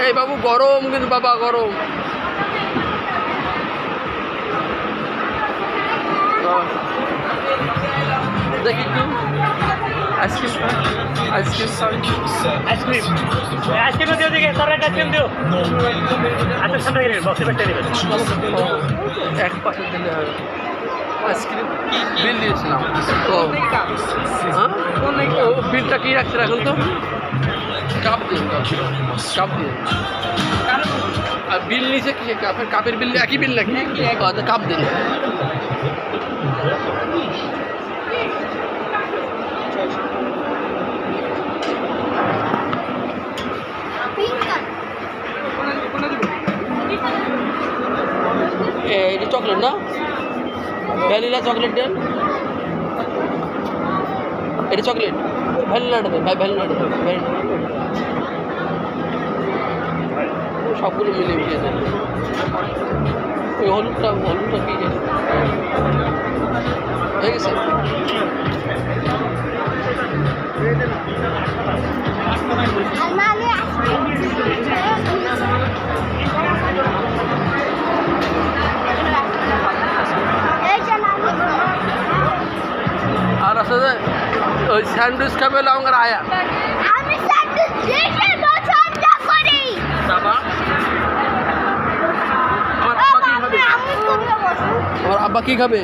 এই বাবু গরম কিন্তু বাবা গরম। দেখি একটু আইসক্রিম আইসক্রিম আইসক্রিম আইসক্রিম দিও দিকে সর একটা আইসক্রিম দিও আচ্ছা সামনে গেলেন বক্সে পেটে নেবেন এক পাশে দিলে হবে। আইসক্রিম বিল দিয়েছিলাম তো হ্যাঁ ও বিলটা কি রাখছে এখন তো কাপ দিন কাপ দিন আর বিল নিচে কি কাপের বিল একই বিল নাকি কাপ দিন। এটা চকলেট না ভ্যানিলা চকলেট দেন এটা চকলেট ভ্যানিলাটা দেন ভাই ভ্যানিলাটা দেন সবগুলো মিলে মিলিয়ে দেন। ওই হলুদটা কি হয়ে গেছে আর আসলে ওই স্যান্ডউইচ খাবে লঙ্কার আয়া আমি স্যান্ডউইচ দেখে পছন্দ করি বাবা আমার আব্বা কি খাবে?